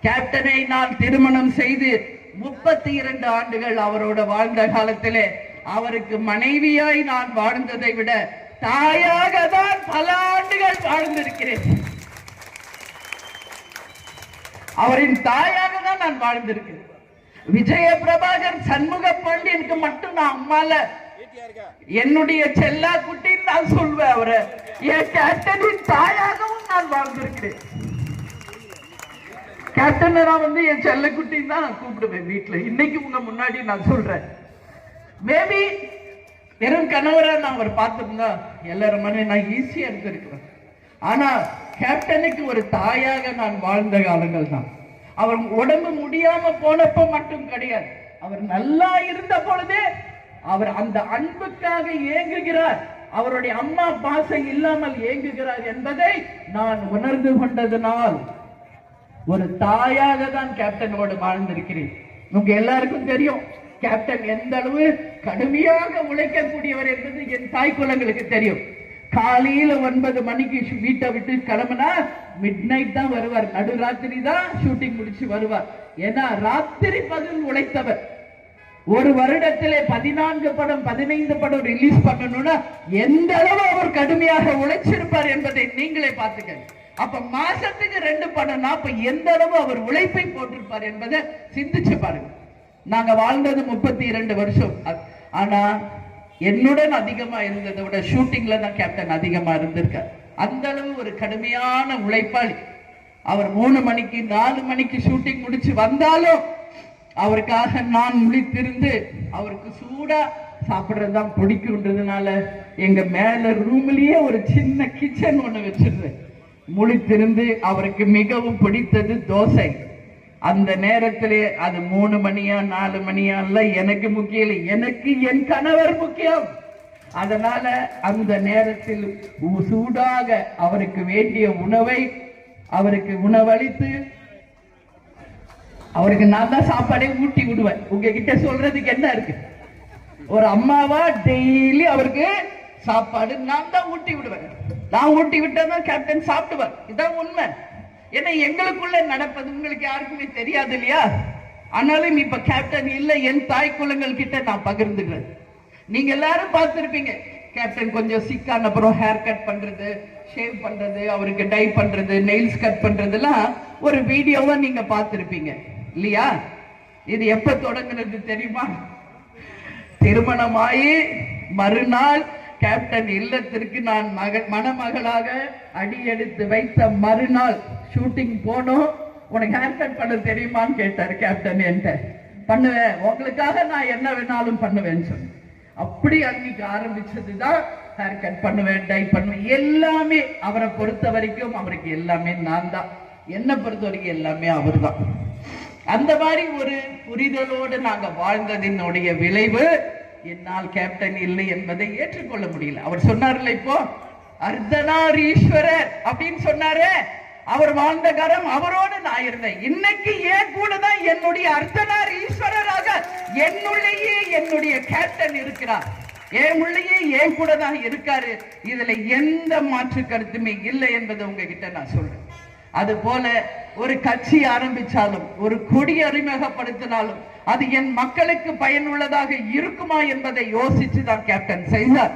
கேப்டனை நான் திருமணம் செய்து 32 ஆண்டுகள் அவரோட வாழ்ந்த காலத்திலே அவருக்கு மனைவியாய் நான் வாழ்ந்ததை விட தாயாக தான் பல ஆண்டுகள் வாழ்ந்திருக்கிறேன். அவரின் தாயாக தான் நான் வாழ்ந்திருக்கிறேன். விஜய பிரபாகர் சண்முக பாண்டியனுக்கு மட்டும் நான் அம்மால என்னுடைய செல்லா குட்டின்னு நான் சொல்வேன். அவரை என் கேப்டனின் தாயாகவும் நான் வாழ்ந்திருக்கிறேன். கேப்டன் நான் என் செல்ல குட்டின்னு தான் நான் கூப்பிடுவேன் வீட்டுல. இன்னைக்கு உங்க முன்னாடி நான் சொல்றேன். மேபி வெறும் கணவரா நான் அவர் பார்த்திருந்தா எல்லாரும் மனே நான் ஈஸியா இருந்திருக்கிறேன். ஆனா கேப்டனுக்கு ஒரு தாயாக நான் வாழ்ந்த காலங்கள் தான். அவர் உடம்பு முடியாம போனப்ப மட்டும் கிடையாது, அவர் நல்லா இருந்த பொழுதே அவர் அந்த அன்புக்காக ஏங்குகிறார். அவருடைய அம்மா பாசம் இல்லாமல் ஏங்குகிறார் என்பதை நான் உணர்ந்து கொண்டதனால் ஒரு தாயாக தான் கேப்டனோடு வாழ்ந்திருக்கிறேன். உங்க எல்லாருக்கும் தெரியும் கேப்டன் எந்த அளவு கடுமையாக உழைக்கக்கூடியவர் என்பது என் தாய் குலங்களுக்கு தெரியும். காலையில 9 மணிக்கு வீட்டை விட்டு கிளம்புனா மிட் நைட் தான் வருவார். நடுராத்திரி தான் ஷூட்டிங் முடிச்சு வருவார். ஏன்னா ராத்திரி பகல் உழைத்தவர். ஒரு வருடத்திலே 14 படம் 15 படம் ரிலீஸ் பண்ணணும்னா எந்த அளவு அவர் கடுமையாக உழைச்சிருப்பார் என்பதை நீங்களே பார்த்துக்க. அப்ப மாசத்துக்கு 2 படம்னா அப்ப எந்த அளவு அவர் உழைப்பை போட்டிருப்பார் என்பதை சிந்திச்சு பாருங்க. நாங்க வாழ்ந்தது 32 வருஷம். ஆனா என்னுடன் அதிகமா இருந்ததை விட ஷூட்டிங்ல தான் கேப்டன் அதிகமா இருந்திருக்கார். அந்த அளவு ஒரு கடுமையான உழைப்பாளி. அவர் 3 மணிக்கு 4 மணிக்கு ஷூட்டிங் முடிச்சு வந்தாலும் அவருக்காக நான் முழித்திருந்து அவருக்கு சூடா சாப்பிடுறதுதான் பிடிக்கும்ன்றதுனால எங்க மேல ரூம்லயே ஒரு சின்ன கிச்சன் ஒண்ணு வச்சிருந்தேன். முழித்திருந்து அவருக்கு மிகவும் பிடித்தது தோசை. அந்த நேரத்திலே அது 3 மணியா 4 மணியா இல்ல எனக்கு முக்கியம் இல்லை, எனக்கு என் கணவர் முக்கியம். அதனால அந்த நேரத்தில் சூடாக அவருக்கு வேண்டிய உணவை அவருக்கு உணவளித்து அவருக்கு நான் தான் சாப்பாடே ஊட்டி விடுவேன். உங்ககிட்ட சொல்றதுக்கு என்ன இருக்கு? ஒரு அம்மாவா டெய்லி அவருக்கு சாப்பாடு நான் தான் ஊட்டி விடுவேன். நான் ஊட்டி விட்டதான் கேப்டன் சாப்பிடுவார். இதான் உண்மை. ஏன்னா எங்களுக்குள்ள நடப்பது உங்களுக்கு யாருக்குமே தெரியாது இல்லையா? ஆனாலும் இப்ப கேப்டன் இல்ல, என் தாய் குலங்கள் கிட்ட நான் பகிர்ந்துக்கிறேன். நீங்க எல்லாரும் பார்த்திருப்பீங்க கேப்டன் கொஞ்சம் சிக்கான அப்புறம் ஹேர் கட் பண்றது, ஷேவ் பண்றது, அவருக்கு டை பண்றது, நெயில்ஸ் கட் பண்றதுலாம் ஒரு வீடியோவா நீங்க பார்த்திருப்பீங்க இல்லையா? இது எப்ப தொடங்குனது தெரியுமா? திருமணமாயி மறுநாள் கேப்டன் இல்லத்திற்கு நான் மணமகளாக அடியெடுத்து வைத்த மறுநாள் ஷூட்டிங் போனோம். உனக்கு ஹேர் கட் பண்ண தெரியுமான்னு கேட்டார் கேப்டன். என்கிட்ட பண்ணுவேன், உங்களுக்காக நான் என்ன வேணாலும் பண்ணுவேன்னு சொன்னேன். அப்படி அன்னைக்கு ஆரம்பிச்சதுதான் ஹேர் கட் பண்ணுவேன், டை பண்ணுவேன், எல்லாமே அவரை பொறுத்த வரைக்கும் அவருக்கு எல்லாமே நான் தான். என்னை பொறுத்த வரைக்கும் எல்லாமே அவர் தான். அந்த மாதிரி ஒரு புரிதலோடு நாங்க வாழ்ந்ததினுடைய விளைவு என்னால் கேப்டன் இல்லை என்பதை ஏற்றுக்கொள்ள முடியல. அவர் சொன்னார்ல இப்போ அர்த்தநாரீஸ்வரர் அப்படின்னு சொன்னாரு. அவர் வாழ்ந்த காலம் அவரோடு நான் இருந்தேன். இன்னைக்கு ஏன் கூட தான் என்னுடைய அர்த்தநாரீஸ்வரராக என்னுள்ளேயே என்னுடைய கேப்டன் இருக்கிறார். என் உள்ளேயே ஏன் கூட தான் இருக்காரு. இதுல எந்த மாற்று கருத்துமே இல்லை என்பதை உங்ககிட்ட நான் சொல்றேன். அது போல ஒரு கட்சி ஆரம்பிச்சாலும் ஒரு கொடி அறிமுகப்படுத்தினாலும் அது என் மக்களுக்கு பயனுள்ளதாக இருக்குமா என்பதை யோசிச்சு தான் கேப்டன் செய்தார்.